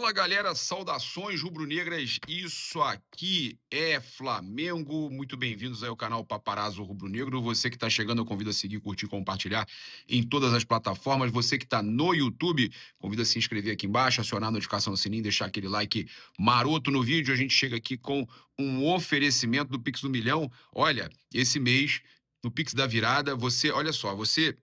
Fala galera, saudações rubro-negras, isso aqui é Flamengo, muito bem-vindos aí ao canal Paparazzo Rubro-Negro, você que está chegando eu convido a seguir, curtir, compartilhar em todas as plataformas, você que está no YouTube, convido a se inscrever aqui embaixo, acionar a notificação do sininho, deixar aquele like maroto no vídeo, a gente chega aqui com um oferecimento do Pix do Milhão, olha, esse mês, no Pix da Virada, olha só, você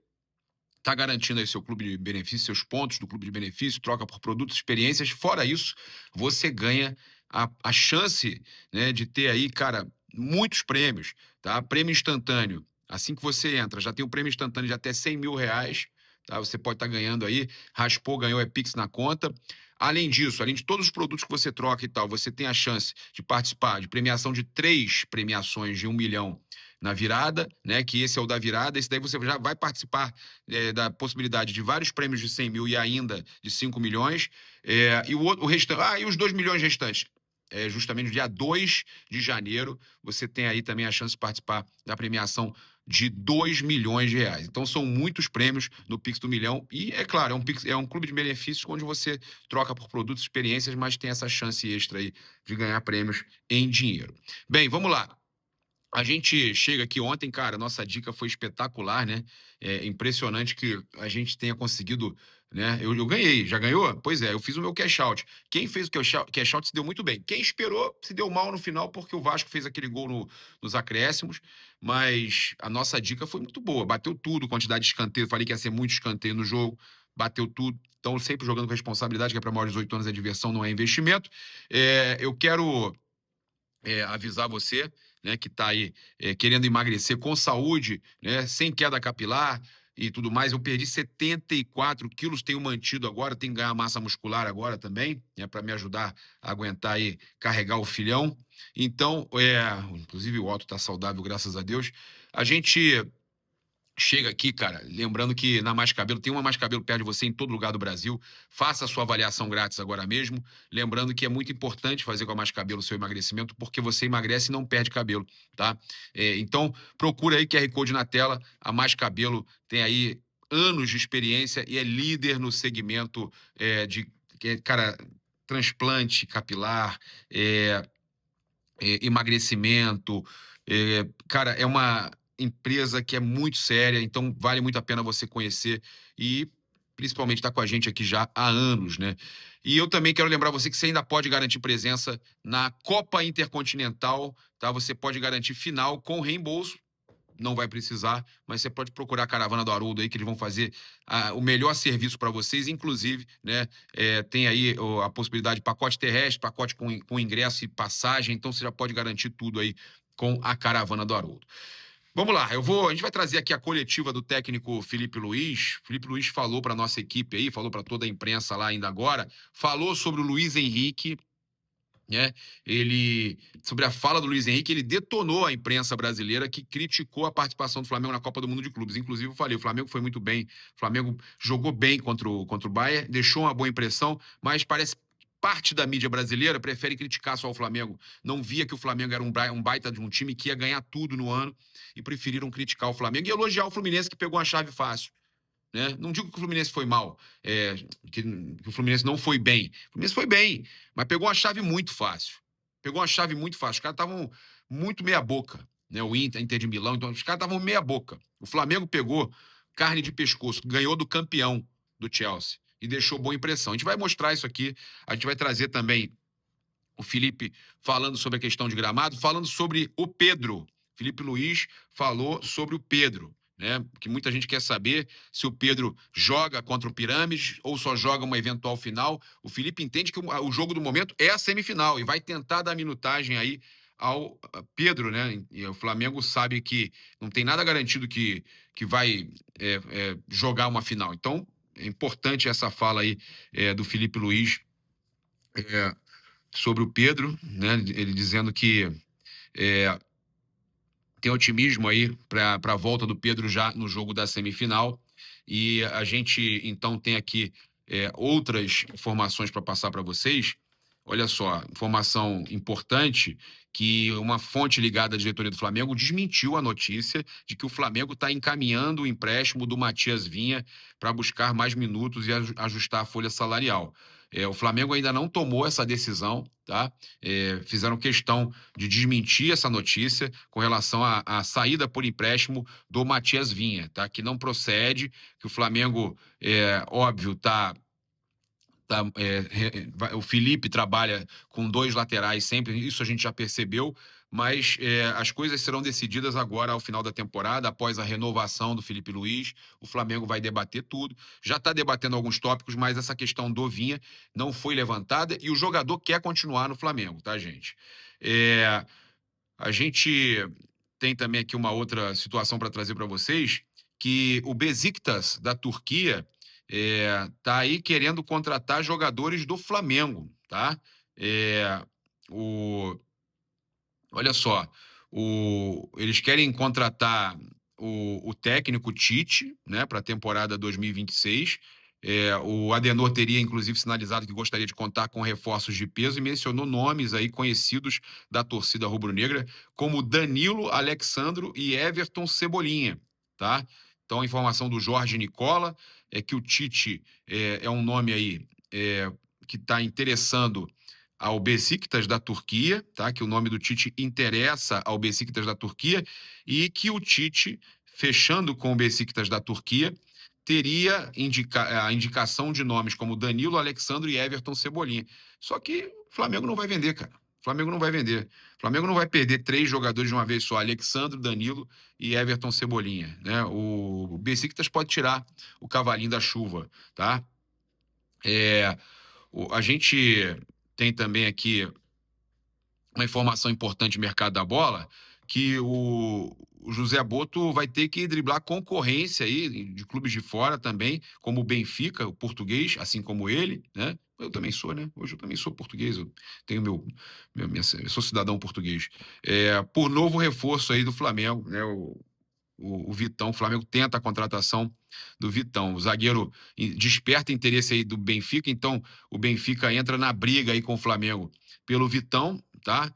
está garantindo aí seu clube de benefício, seus pontos do clube de benefício, troca por produtos, experiências. Fora isso, você ganha a chance, né, de ter aí, cara, muitos prêmios, tá? Prêmio instantâneo. Assim que você entra, já tem um prêmio instantâneo de até R$ 100.000, tá? Você pode estar ganhando aí, raspou, ganhou, é Pix na conta. Além disso, além de todos os produtos que você troca e tal, você tem a chance de participar de premiação de 3 premiações de 1 milhão na virada, né? Que esse é o da virada. Esse daí você já vai participar da possibilidade de vários prêmios de 100 mil e ainda de 5 milhões. E o restante, e os 2 milhões restantes? Justamente no dia 2 de janeiro, você tem aí também a chance de participar da premiação de R$ 2 milhões. Então, são muitos prêmios no Pix do Milhão. E, é claro, é um clube de benefícios onde você troca por produtos, experiências, mas tem essa chance extra aí de ganhar prêmios em dinheiro. Bem, vamos lá. A gente chega aqui ontem, cara, nossa dica foi espetacular, né? É impressionante que a gente tenha conseguido, né? Eu ganhei, já ganhou? Pois é, eu fiz o meu cash out. Quem fez o cash out se deu muito bem. Quem esperou se deu mal no final, porque o Vasco fez aquele gol nos acréscimos, mas a nossa dica foi muito boa, bateu tudo, quantidade de escanteio, falei que ia ser muito escanteio no jogo, bateu tudo. Então, sempre jogando com responsabilidade, que é para maiores de 18 anos, é diversão, não é investimento. Eu quero avisar você, né, que está aí querendo emagrecer com saúde, né, sem queda capilar e tudo mais. Eu perdi 74 quilos, tenho mantido agora, tenho que ganhar massa muscular agora também, né, para me ajudar a aguentar aí, carregar o filhão. Então, inclusive o Otto está saudável, graças a Deus. A gente chega aqui, cara, lembrando que na Mais Cabelo tem uma Mais Cabelo perto de você em todo lugar do Brasil. Faça a sua avaliação grátis agora mesmo. Lembrando que é muito importante fazer com a Mais Cabelo o seu emagrecimento, porque você emagrece e não perde cabelo, tá? Então, procura aí QR Code na tela. A Mais Cabelo tem aí anos de experiência e é líder no segmento cara, transplante capilar, emagrecimento. Cara, é uma empresa que é muito séria, então vale muito a pena você conhecer e principalmente estar com a gente aqui já há anos, né? E eu também quero lembrar você que você ainda pode garantir presença na Copa Intercontinental, tá? Você pode garantir final com reembolso. Não vai precisar, mas você pode procurar a Caravana do Haroldo aí, que eles vão fazer o melhor serviço para vocês, inclusive, né? Tem aí a possibilidade de pacote terrestre, pacote com ingresso e passagem, então você já pode garantir tudo aí com a Caravana do Haroldo. Vamos lá, a gente vai trazer aqui a coletiva do técnico Felipe Luiz. Felipe Luiz falou para nossa equipe aí, falou para toda a imprensa lá ainda agora, falou sobre o Luiz Henrique, né? Sobre a fala do Luiz Henrique, ele detonou a imprensa brasileira que criticou a participação do Flamengo na Copa do Mundo de Clubes. Inclusive, eu falei, o Flamengo foi muito bem, o Flamengo jogou bem contra o Bayern, deixou uma boa impressão, mas parece parte da mídia brasileira prefere criticar só o Flamengo. Não via que o Flamengo era um baita de um time que ia ganhar tudo no ano e preferiram criticar o Flamengo e elogiar o Fluminense, que pegou uma chave fácil. Né? Não digo que o Fluminense foi mal, que o Fluminense não foi bem. O Fluminense foi bem, mas pegou uma chave muito fácil. Pegou uma chave muito fácil. Os caras estavam muito meia-boca. Né? O Inter de Milão, então os caras estavam meia-boca. O Flamengo pegou carne de pescoço, ganhou do campeão do Chelsea e deixou boa impressão. A gente vai mostrar isso aqui, a gente vai trazer também o Felipe falando sobre a questão de gramado, falando sobre o Pedro. Felipe Luiz falou sobre o Pedro, né? Que muita gente quer saber se o Pedro joga contra o Pirâmides ou só joga uma eventual final. O Felipe entende que o jogo do momento é a semifinal e vai tentar dar minutagem aí ao Pedro, né? E o Flamengo sabe que não tem nada garantido que vai jogar uma final. Então, é importante essa fala aí do Felipe Luiz sobre o Pedro, né? Ele dizendo que tem otimismo aí para a volta do Pedro já no jogo da semifinal. E a gente, então, tem aqui outras informações para passar para vocês. Olha só, informação importante, que uma fonte ligada à diretoria do Flamengo desmentiu a notícia de que o Flamengo está encaminhando o empréstimo do Matias Vinha para buscar mais minutos e ajustar a folha salarial. O Flamengo ainda não tomou essa decisão, tá? Fizeram questão de desmentir essa notícia com relação à saída por empréstimo do Matias Vinha, tá? Que não procede, que o Flamengo, óbvio, o Felipe trabalha com 2 laterais sempre, isso a gente já percebeu, mas as coisas serão decididas agora ao final da temporada, após a renovação do Felipe Luiz. O Flamengo vai debater tudo. Já está debatendo alguns tópicos, mas essa questão do Vinha não foi levantada e o jogador quer continuar no Flamengo, tá, gente? A gente tem também aqui uma outra situação para trazer para vocês, que o Besiktas da Turquia tá aí querendo contratar jogadores do Flamengo, tá? É, o, olha só, eles querem contratar o técnico Tite, né, para a temporada 2026. O Adenor teria, inclusive, sinalizado que gostaria de contar com reforços de peso e mencionou nomes aí conhecidos da torcida rubro-negra, como Danilo, Alexandro e Everton Cebolinha, tá? Então, a informação do Jorge Nicola é que o Tite é um nome aí que está interessando ao Besiktas da Turquia, tá? Que o nome do Tite interessa ao Besiktas da Turquia e que o Tite, fechando com o Besiktas da Turquia, teria a indicação de nomes como Danilo, Alexandre e Everton Cebolinha. Só que o Flamengo não vai vender, cara. O Flamengo não vai vender. O Flamengo não vai perder 3 jogadores de uma vez só, Alexandre, Danilo e Everton Cebolinha, né? O Besiktas pode tirar o cavalinho da chuva, tá? A gente tem também aqui uma informação importante do mercado da bola, que o José Boto vai ter que driblar concorrência aí de clubes de fora também, como o Benfica, o português, assim como ele, né? Eu também sou, né? Hoje eu também sou português, eu tenho eu sou cidadão português. Por novo reforço aí do Flamengo, né? O Vitão, o Flamengo tenta a contratação do Vitão. O zagueiro desperta interesse aí do Benfica, então o Benfica entra na briga aí com o Flamengo pelo Vitão, tá?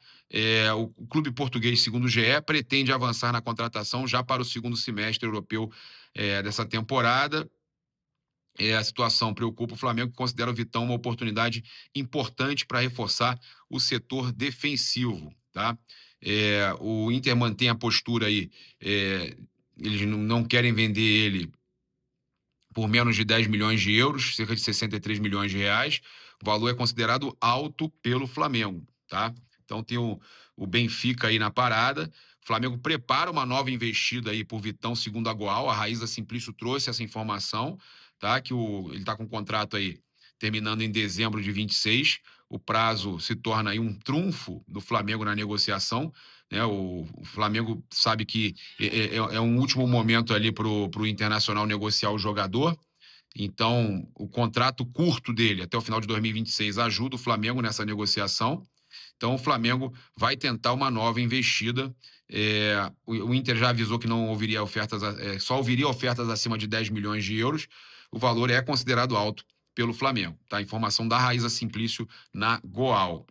O clube português, segundo o GE, pretende avançar na contratação já para o segundo semestre europeu dessa temporada. A situação preocupa o Flamengo, que considera o Vitão uma oportunidade importante para reforçar o setor defensivo, tá? O Inter mantém a postura aí, eles não querem vender ele por menos de 10 milhões de euros, cerca de 63 milhões de reais. O valor é considerado alto pelo Flamengo, tá? Então tem o Benfica aí na parada. O Flamengo prepara uma nova investida aí por Vitão, segundo a Goal. A Raíza Simplício trouxe essa informação, tá? Que ele está com um contrato aí terminando em dezembro de 26. O prazo se torna aí um trunfo do Flamengo na negociação, né? O Flamengo sabe que é um último momento ali para o Internacional negociar o jogador. Então, o contrato curto dele até o final de 2026 ajuda o Flamengo nessa negociação. Então, o Flamengo vai tentar uma nova investida. O Inter já avisou que não ouviria ofertas, só ouviria ofertas acima de 10 milhões de euros. O valor é considerado alto pelo Flamengo. Tá? Informação da Raíza Simplício na Goal.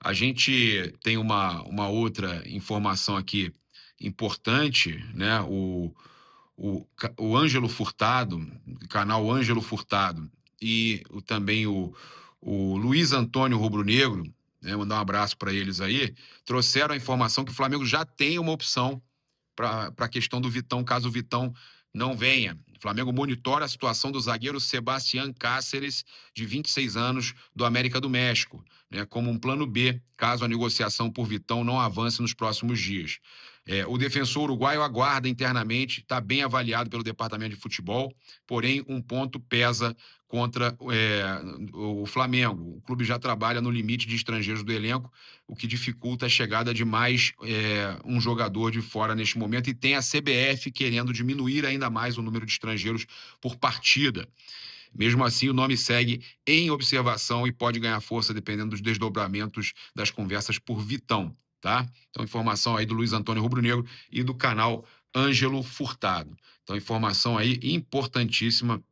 A gente tem uma outra informação aqui importante, né? O Ângelo Furtado, o canal Ângelo Furtado, e também o Luiz Antônio Rubro Negro, né? Mandar um abraço para eles aí, trouxeram a informação que o Flamengo já tem uma opção para a questão do Vitão, caso o Vitão não venha. O Flamengo monitora a situação do zagueiro Sebastián Cáceres, de 26 anos, do América do México, né, como um plano B, caso a negociação por Vitão não avance nos próximos dias. O defensor uruguaio aguarda internamente, está bem avaliado pelo departamento de futebol, porém um ponto pesa contra o Flamengo. O clube já trabalha no limite de estrangeiros do elenco, o que dificulta a chegada de mais um jogador de fora neste momento, e tem a CBF querendo diminuir ainda mais o número de estrangeiros por partida. Mesmo assim, o nome segue em observação e pode ganhar força dependendo dos desdobramentos das conversas por Vitão, tá? Então, informação aí do Luiz Antônio Rubro Negro e do canal Ângelo Furtado. Então, informação aí importantíssima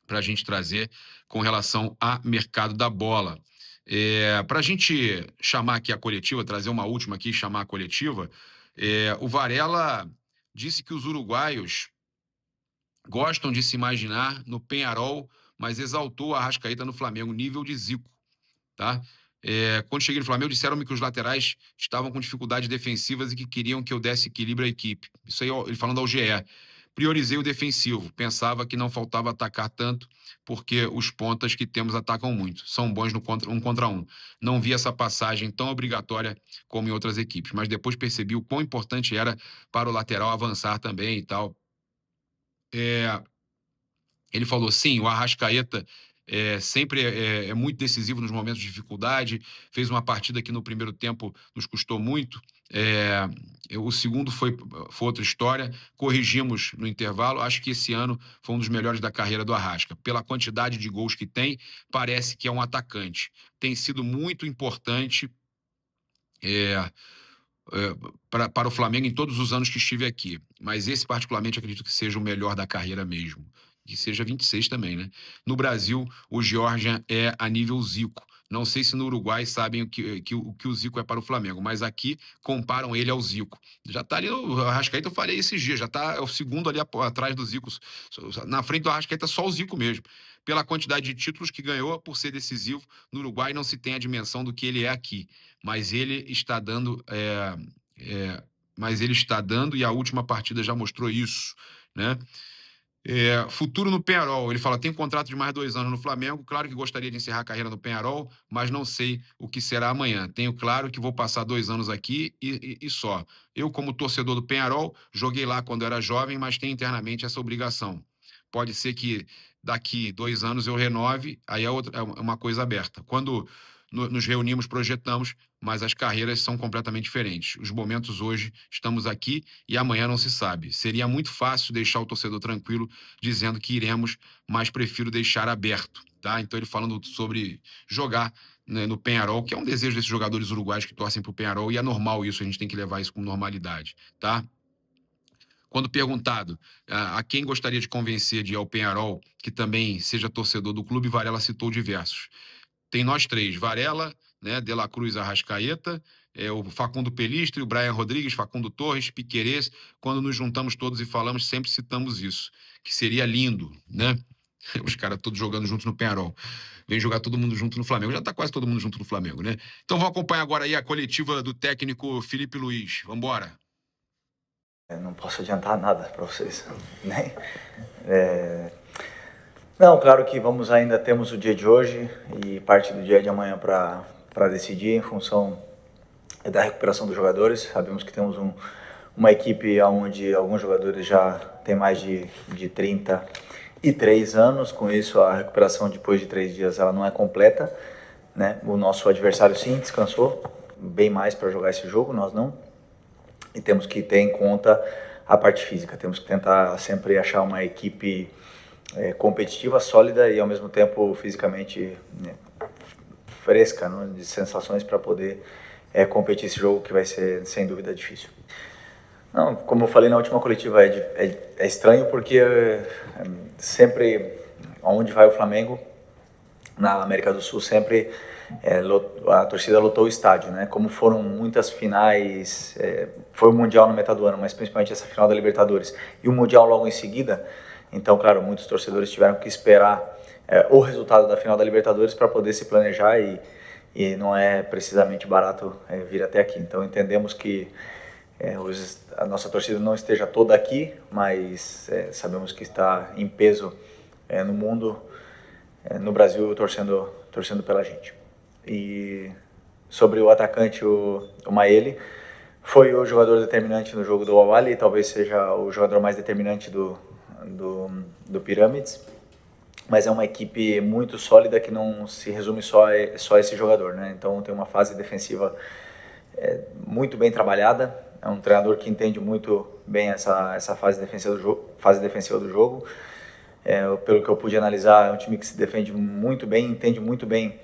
para a gente trazer com relação a mercado da bola. Para a gente chamar aqui a coletiva, trazer uma última aqui, chamar a coletiva, o Varela disse que os uruguaios gostam de se imaginar no Peñarol mas exaltou o Arrascaeta no Flamengo, nível de Zico, tá? Quando cheguei no Flamengo, disseram-me que os laterais estavam com dificuldades defensivas e que queriam que eu desse equilíbrio à equipe. Isso aí, ele falando ao GE. Priorizei o defensivo. Pensava que não faltava atacar tanto, porque os pontas que temos atacam muito. São bons no um contra um. Não vi essa passagem tão obrigatória como em outras equipes, mas depois percebi o quão importante era para o lateral avançar também e tal. Ele falou, sim, o Arrascaeta sempre é muito decisivo nos momentos de dificuldade, fez uma partida que no primeiro tempo nos custou muito, o segundo foi outra história, corrigimos no intervalo, acho que esse ano foi um dos melhores da carreira do Arrasca, pela quantidade de gols que tem, parece que é um atacante, tem sido muito importante é, para o Flamengo em todos os anos que estive aqui. Mas esse, particularmente, acredito que seja o melhor da carreira mesmo. Que seja 26 também, né? No Brasil, o Georgian é a nível Zico. Não sei se no Uruguai sabem o que o Zico é para o Flamengo, mas aqui comparam ele ao Zico. Já está ali, o Arrascaeta, eu falei esses dias, já está o segundo ali atrás do Zico. Na frente do Arrascaeta, só o Zico mesmo. Pela quantidade de títulos que ganhou, por ser decisivo, no Uruguai não se tem a dimensão do que ele é aqui. Mas ele está dando. Mas ele está dando, e a última partida já mostrou isso, né? Futuro no Peñarol, ele fala, tem contrato de mais 2 anos no Flamengo, claro que gostaria de encerrar a carreira no Peñarol, mas não sei o que será amanhã. Tenho claro que vou passar 2 anos aqui e só. Eu, como torcedor do Peñarol, joguei lá quando era jovem, mas tenho internamente essa obrigação. Pode ser que daqui 2 anos eu renove, aí é uma coisa aberta. Quando nos reunimos, projetamos, mas as carreiras são completamente diferentes. Os momentos hoje, estamos aqui e amanhã não se sabe. Seria muito fácil deixar o torcedor tranquilo dizendo que iremos, mas prefiro deixar aberto, tá? Então ele falando sobre jogar, né, no Peñarol, que é um desejo desses jogadores uruguaios que torcem para o Peñarol, e é normal isso, a gente tem que levar isso com normalidade, tá? Quando perguntado a quem gostaria de convencer de ir ao Peñarol, que também seja torcedor do clube, Varela citou diversos. Tem nós três, Varela, né, De La Cruz, Arrascaeta, o Facundo Pelistri, o Brian Rodrigues, Facundo Torres, Piquerez. Quando nos juntamos todos e falamos, sempre citamos isso, que seria lindo, né? Os caras todos jogando juntos no Peñarol. Vem jogar todo mundo junto no Flamengo. Já tá quase todo mundo junto no Flamengo, né? Então vamos acompanhar agora aí a coletiva do técnico Felipe Luiz. Vamos embora. Não posso adiantar nada para vocês, né? Não, claro que temos o dia de hoje e parte do dia de amanhã para decidir em função da recuperação dos jogadores. Sabemos que temos uma equipe onde alguns jogadores já têm mais de 33 anos, com isso a recuperação depois de 3 dias ela não é completa, né? O nosso adversário sim descansou bem mais para jogar esse jogo, nós não. E temos que ter em conta a parte física, temos que tentar sempre achar uma equipe competitiva, sólida e ao mesmo tempo fisicamente fresca, né, de sensações para poder competir esse jogo que vai ser sem dúvida difícil. Não, como eu falei na última coletiva, é estranho porque sempre onde vai o Flamengo, na América do Sul, sempre a torcida lotou o estádio, né? Como foram muitas finais, foi o Mundial no metade do ano, mas principalmente essa final da Libertadores e o Mundial logo em seguida. Então, claro, muitos torcedores tiveram que esperar o resultado da final da Libertadores para poder se planejar e não é precisamente barato vir até aqui. Então, entendemos que a nossa torcida não esteja toda aqui, mas sabemos que está em peso no mundo, no Brasil, torcendo pela gente. E sobre o atacante, o Maele, foi o jogador determinante no jogo do Al-Ahly e talvez seja o jogador mais determinante do Pirâmides, mas é uma equipe muito sólida que não se resume só a esse jogador, né? Então tem uma fase defensiva muito bem trabalhada, é um treinador que entende muito bem essa fase defensiva do jogo. Pelo que eu pude analisar, é um time que se defende muito bem, entende muito bem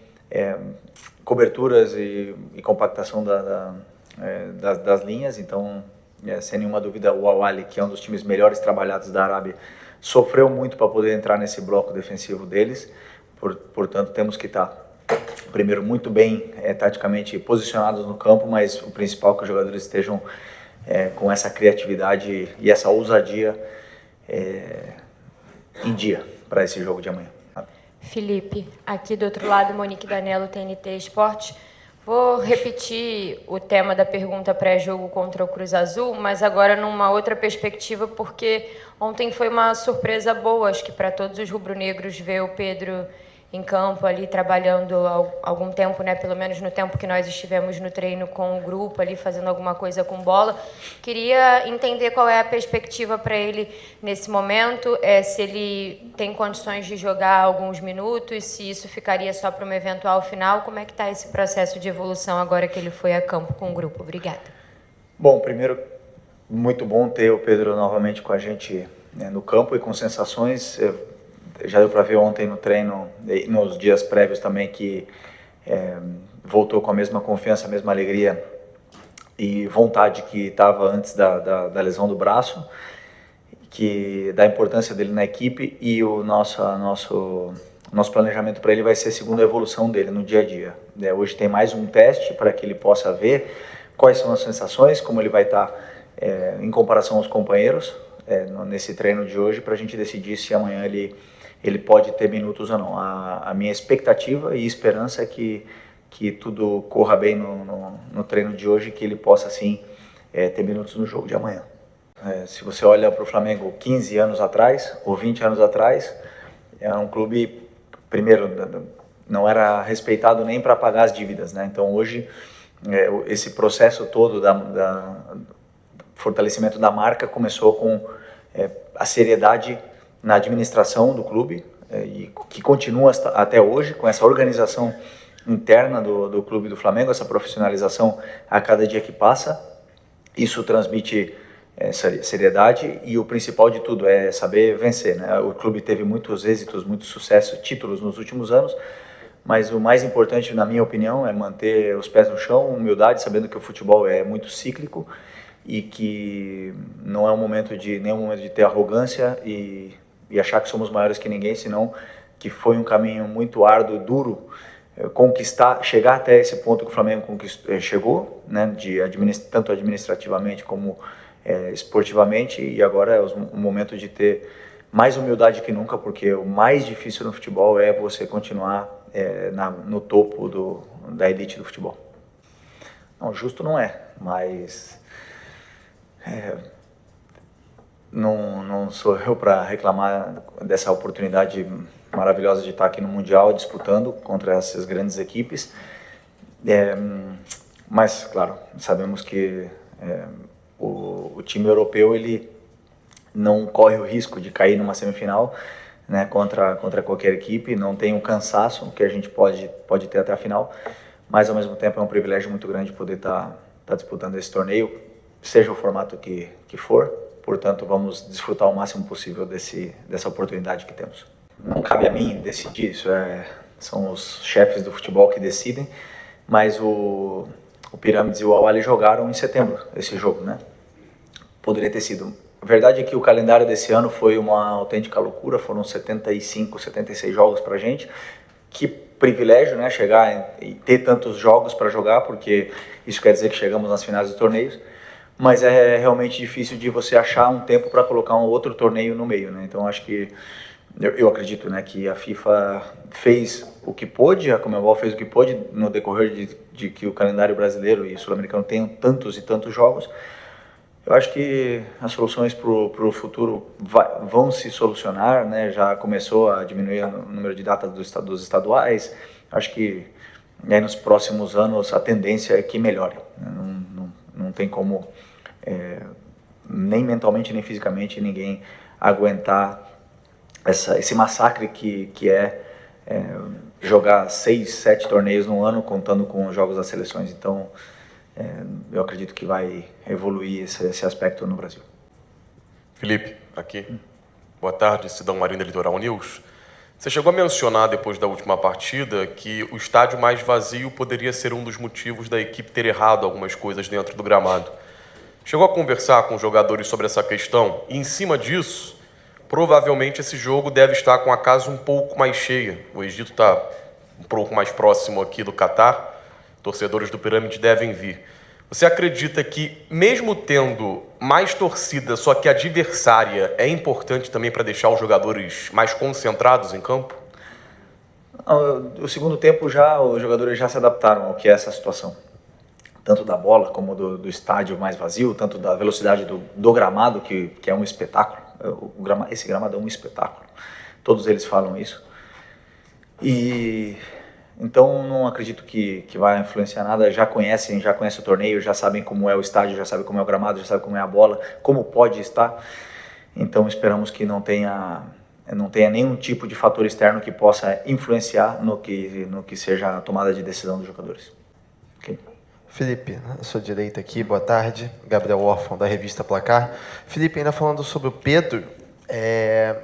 coberturas e compactação das linhas. Então, sem nenhuma dúvida, o Al-Ahly, que é um dos times melhores trabalhados da Arábia, sofreu muito para poder entrar nesse bloco defensivo deles. Portanto, temos que estar, primeiro, muito bem taticamente posicionados no campo, mas o principal é que os jogadores estejam com essa criatividade e essa ousadia em dia para esse jogo de amanhã. Felipe, aqui do outro lado, Monique Danello, TNT Esportes. Vou repetir o tema da pergunta pré-jogo contra o Cruz Azul, mas agora numa outra perspectiva, porque ontem foi uma surpresa boa, acho que para todos os rubro-negros, ver o Pedro em campo ali trabalhando há algum tempo, né? Pelo menos no tempo que nós estivemos no treino com o grupo ali, fazendo alguma coisa com bola. Queria entender qual é a perspectiva para ele nesse momento, se ele tem condições de jogar alguns minutos, se isso ficaria só para uma eventual final. Como é que está esse processo de evolução agora que ele foi a campo com o grupo? Obrigada. Bom, primeiro, muito bom ter o Pedro novamente com a gente, né, no campo e com sensações. Já deu para ver ontem no treino, nos dias prévios também, que voltou com a mesma confiança, a mesma alegria e vontade que estava antes da lesão do braço, que da importância dele na equipe, e o nosso planejamento para ele vai ser segundo a evolução dele no dia a dia. Hoje tem mais um teste para que ele possa ver quais são as sensações, como ele vai estar em comparação aos companheiros nesse treino de hoje, para a gente decidir se amanhã ele pode ter minutos ou não. A minha expectativa e esperança é que tudo corra bem no treino de hoje, que ele possa, sim, ter minutos no jogo de amanhã. Se você olha para o Flamengo 15 anos atrás, ou 20 anos atrás, era um clube, primeiro, não era respeitado nem para pagar as dívidas, né? Então, hoje, esse processo todo do fortalecimento da marca começou com a seriedade na administração do clube, e que continua até hoje, com essa organização interna do clube do Flamengo, essa profissionalização a cada dia que passa. Isso transmite seriedade, e o principal de tudo é saber vencer, né? O clube teve muitos êxitos, muito sucesso, títulos nos últimos anos, mas o mais importante, na minha opinião, é manter os pés no chão, humildade, sabendo que o futebol é muito cíclico e que não é nenhum momento de ter arrogância e achar que somos maiores que ninguém, senão que foi um caminho muito árduo, duro, chegar até esse ponto que o Flamengo chegou, né, tanto administrativamente como esportivamente, e agora é o momento de ter mais humildade que nunca, porque o mais difícil no futebol é você continuar no topo da elite do futebol. Não, justo não é, mas não sou eu para reclamar dessa oportunidade maravilhosa de estar aqui no Mundial disputando contra essas grandes equipes, mas claro, sabemos que o time europeu ele não corre o risco de cair numa semifinal, né, contra qualquer equipe, não tem um cansaço que a gente pode ter até a final, mas ao mesmo tempo é um privilégio muito grande poder estar disputando esse torneio, seja o formato que for. Portanto, vamos desfrutar o máximo possível dessa oportunidade que temos. Não cabe a mim decidir, são os chefes do futebol que decidem, mas o Pirâmides e o Al-Ahly jogaram em setembro esse jogo, né? Poderia ter sido. A verdade é que o calendário desse ano foi uma autêntica loucura, foram 75, 76 jogos pra gente. Que privilégio, né, chegar e ter tantos jogos para jogar, porque isso quer dizer que chegamos nas finais dos torneios. Mas é realmente difícil de você achar um tempo para colocar um outro torneio no meio, né? Então acho que, eu acredito, né, que a FIFA fez o que pôde, a Conmebol fez o que pôde no decorrer de que o calendário brasileiro e sul-americano tenham tantos e tantos jogos. Eu acho que as soluções para o futuro vão se solucionar, né? Já começou a diminuir o número de datas dos estaduais. Acho que nos próximos anos a tendência é que melhore. Não tem como, nem mentalmente nem fisicamente, ninguém aguentar esse massacre que é jogar 6, 7 torneios no ano, contando com os jogos das seleções. Então, eu acredito que vai evoluir esse aspecto no Brasil. Felipe, aqui. Boa tarde, Sidão Marina, Litoral News. Você chegou a mencionar, depois da última partida, que o estádio mais vazio poderia ser um dos motivos da equipe ter errado algumas coisas dentro do gramado. Chegou a conversar com os jogadores sobre essa questão? E, em cima disso, provavelmente esse jogo deve estar com a casa um pouco mais cheia. O Egito está um pouco mais próximo aqui do Catar. Torcedores do Pirâmide devem vir. Você acredita que, mesmo tendo mais torcida, só que adversária, é importante também para deixar os jogadores mais concentrados em campo? O segundo tempo os jogadores já se adaptaram ao que é essa situação. Tanto da bola como do estádio mais vazio, tanto da velocidade do gramado, que é um espetáculo. Esse gramado é um espetáculo. Todos eles falam isso. E então não acredito que vai influenciar nada. Já conhecem o torneio, já sabem como é o estádio, já sabem como é o gramado, já sabem como é a bola, como pode estar. Então esperamos que não tenha nenhum tipo de fator externo que possa influenciar no que seja a tomada de decisão dos jogadores. Okay. Felipe, à sua direita aqui, boa tarde. Gabriel Orfão, da revista Placar. Felipe, ainda falando sobre o Pedro,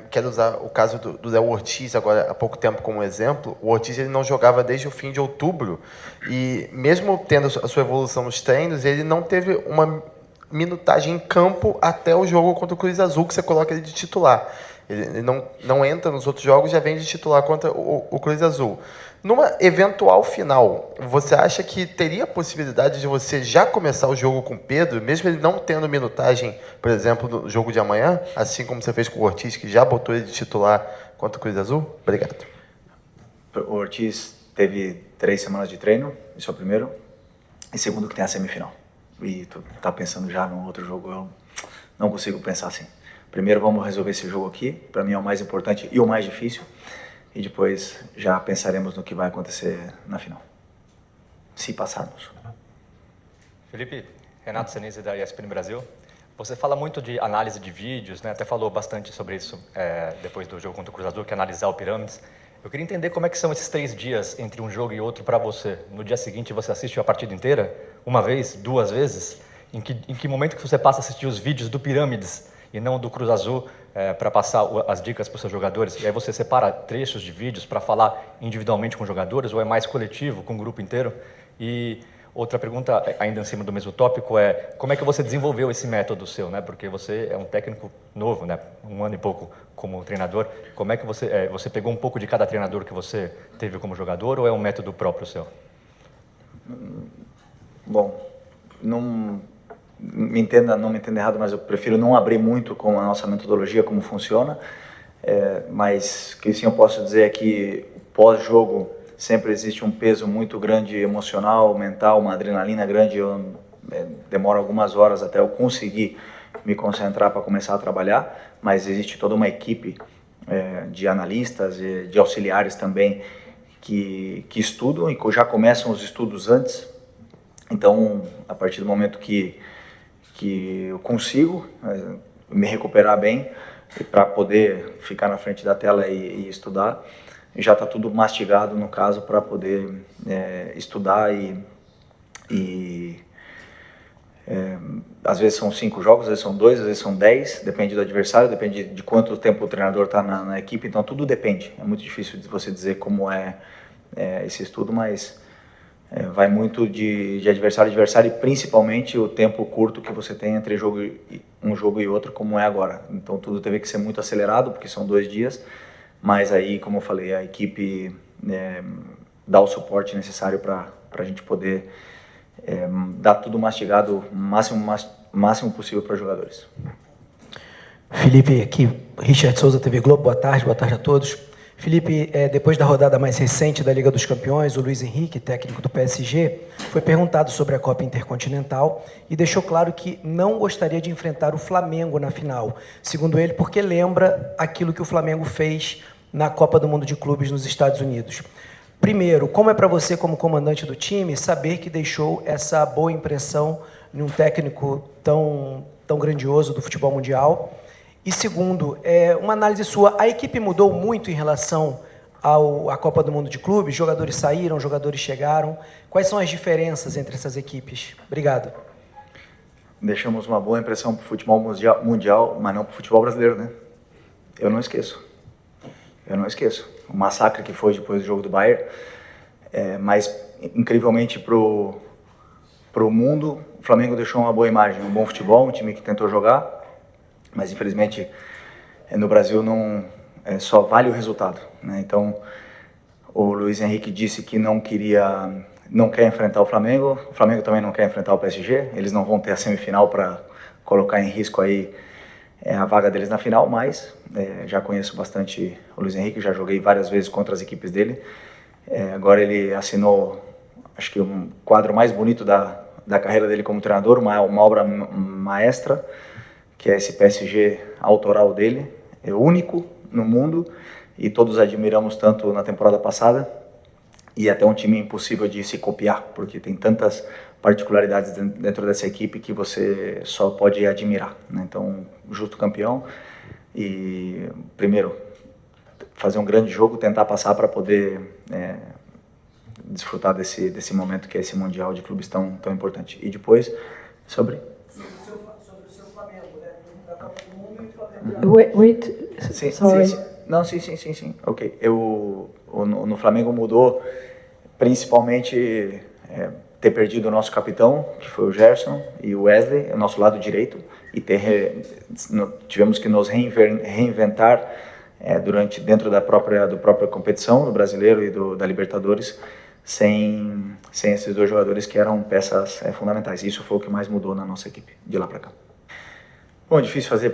quero usar o caso do Léo Ortiz agora há pouco tempo como exemplo. O Ortiz ele não jogava desde o fim de outubro e mesmo tendo a sua evolução nos treinos, ele não teve uma minutagem em campo até o jogo contra o Cruz Azul, que você coloca ele de titular. Ele não entra nos outros jogos, já vem de titular contra o Cruz Azul. Numa eventual final, você acha que teria a possibilidade de você já começar o jogo com o Pedro, mesmo ele não tendo minutagem, por exemplo, no jogo de amanhã, assim como você fez com o Ortiz, que já botou ele de titular contra o Cruz Azul? Obrigado. O Ortiz teve 3 semanas de treino, isso é o primeiro. E segundo, que tem a semifinal. E tu tá pensando já no outro jogo, eu não consigo pensar assim. Primeiro vamos resolver esse jogo aqui, para mim é o mais importante e o mais difícil, e depois já pensaremos no que vai acontecer na final, se passarmos. Felipe, Renato Senise da ESPN Brasil. Você fala muito de análise de vídeos, né? Até falou bastante sobre isso depois do jogo contra o Cruz Azul, que é analisar o Pirâmides. Eu queria entender como é que são esses 3 dias entre um jogo e outro para você. No dia seguinte você assiste a partida inteira? Uma vez? 2 vezes? Em que momento que você passa a assistir os vídeos do Pirâmides e não do Cruz Azul para passar as dicas para os seus jogadores? E aí você separa trechos de vídeos para falar individualmente com os jogadores ou é mais coletivo, com o grupo inteiro? E outra pergunta, ainda em cima do mesmo tópico, é como é que você desenvolveu esse método seu, né? Porque você é um técnico novo, né? 1 ano e pouco como treinador. Como é que você pegou um pouco de cada treinador que você teve como jogador ou é um método próprio seu? Bom, não me entenda errado, mas eu prefiro não abrir muito com a nossa metodologia, como funciona. Mas o que sim eu posso dizer é que pós-jogo sempre existe um peso muito grande emocional, mental, uma adrenalina grande. Eu demoro algumas horas até eu conseguir me concentrar para começar a trabalhar, mas existe toda uma equipe de analistas e de auxiliares também que estudam e já começam os estudos antes. Então, a partir do momento que eu consigo me recuperar bem para poder ficar na frente da tela e estudar, já está tudo mastigado, no caso, para poder estudar às vezes são 5 jogos, às vezes são 2, às vezes são 10, depende do adversário, depende de quanto tempo o treinador está na equipe, então tudo depende. É muito difícil de você dizer como é esse estudo, mas vai muito de adversário a adversário e principalmente o tempo curto que você tem entre um jogo e outro, como é agora. Então tudo teve que ser muito acelerado, porque são 2 dias, mas aí, como eu falei, a equipe dá o suporte necessário para a gente poder dar tudo mastigado o máximo possível para os jogadores. Felipe, aqui, Richard Souza, TV Globo, boa tarde a todos. Felipe, depois da rodada mais recente da Liga dos Campeões, o Luiz Henrique, técnico do PSG, foi perguntado sobre a Copa Intercontinental e deixou claro que não gostaria de enfrentar o Flamengo na final, segundo ele, porque lembra aquilo que o Flamengo fez na Copa do Mundo de Clubes nos Estados Unidos. Primeiro, como é para você, como comandante do time, saber que deixou essa boa impressão em um técnico tão grandioso do futebol mundial? E segundo, uma análise sua, a equipe mudou muito em relação à Copa do Mundo de Clubes? Jogadores saíram, jogadores chegaram. Quais são as diferenças entre essas equipes? Obrigado. Deixamos uma boa impressão para o futebol mundial, mas não para o futebol brasileiro, né? Eu não esqueço. O massacre que foi depois do jogo do Bayern. Mas, incrivelmente, para o mundo, o Flamengo deixou uma boa imagem. Um bom futebol, um time que tentou jogar. Mas, infelizmente, no Brasil só vale o resultado, né? Então, o Luiz Henrique disse que não quer enfrentar o Flamengo também não quer enfrentar o PSG, eles não vão ter a semifinal para colocar em risco aí a vaga deles na final, mas já conheço bastante o Luiz Henrique, já joguei várias vezes contra as equipes dele. Agora ele assinou, acho que o quadro mais bonito da carreira dele como treinador, uma obra maestra, que é esse PSG autoral dele, é único no mundo, e todos admiramos tanto na temporada passada, e até um time impossível de se copiar, porque tem tantas particularidades dentro dessa equipe que você só pode admirar, né? Então, justo campeão, e primeiro, fazer um grande jogo, tentar passar para poder desfrutar desse momento que é esse Mundial de Clubes tão importante. E depois, sobre o seu Flamengo, né? Da Copa do Mundo e o Flamengo. Wait, sorry. Sim. Não, sim. Ok. No Flamengo mudou principalmente ter perdido o nosso capitão, que foi o Gerson, e o Wesley, o nosso lado direito, e tivemos que nos reinventar dentro da própria competição, do Brasileiro e da Libertadores, sem esses dois jogadores que eram peças fundamentais. Isso foi o que mais mudou na nossa equipe, de lá para cá. Bom, é difícil fazer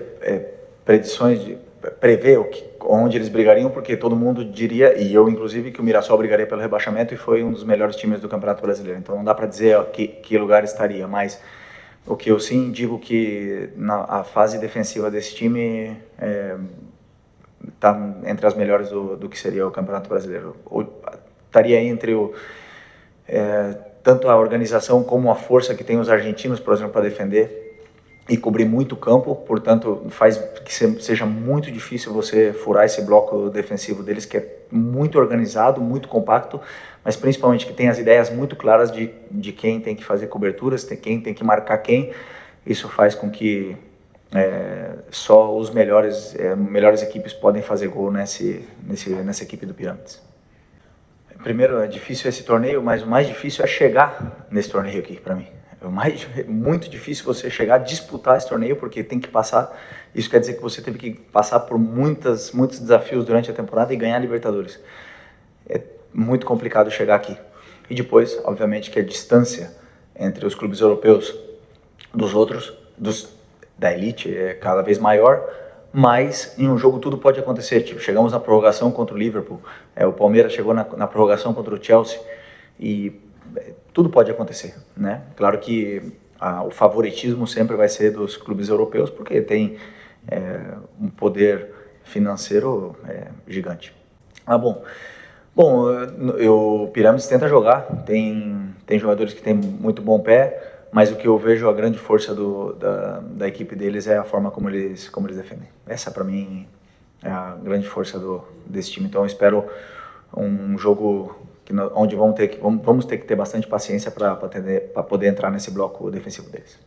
predições, prever onde eles brigariam, porque todo mundo diria, e eu inclusive, que o Mirassol brigaria pelo rebaixamento e foi um dos melhores times do Campeonato Brasileiro. Então não dá para dizer que lugar estaria, mas o que eu sim digo que a fase defensiva desse time está entre as melhores do que seria o Campeonato Brasileiro. Estaria entre tanto a organização como a força que tem os argentinos, por exemplo, para defender e cobrir muito campo, portanto faz que seja muito difícil você furar esse bloco defensivo deles, que é muito organizado, muito compacto, mas principalmente que tem as ideias muito claras de quem tem que fazer coberturas, quem tem que marcar quem. Isso faz com que só os melhores equipes podem fazer gol nessa equipe do Pirâmides. Primeiro, é difícil esse torneio, mas o mais difícil é chegar nesse torneio aqui, para mim. É muito difícil você chegar a disputar esse torneio, porque tem que passar. Isso quer dizer que você teve que passar por muitos desafios durante a temporada e ganhar a Libertadores. É muito complicado chegar aqui. E depois, obviamente, que a distância entre os clubes europeus dos outros, da elite, é cada vez maior, mas em um jogo tudo pode acontecer. Tipo, chegamos na prorrogação contra o Liverpool, o Palmeiras chegou na prorrogação contra o Chelsea, e tudo pode acontecer, né? Claro que o favoritismo sempre vai ser dos clubes europeus, porque tem um poder financeiro gigante. Bom, o Pirâmides tenta jogar, tem jogadores que têm muito bom pé, mas o que eu vejo a grande força da equipe deles é a forma como eles defendem. Essa, para mim, é a grande força desse time. Então, eu espero um jogo onde vamos ter que ter bastante paciência para poder entrar nesse bloco defensivo deles.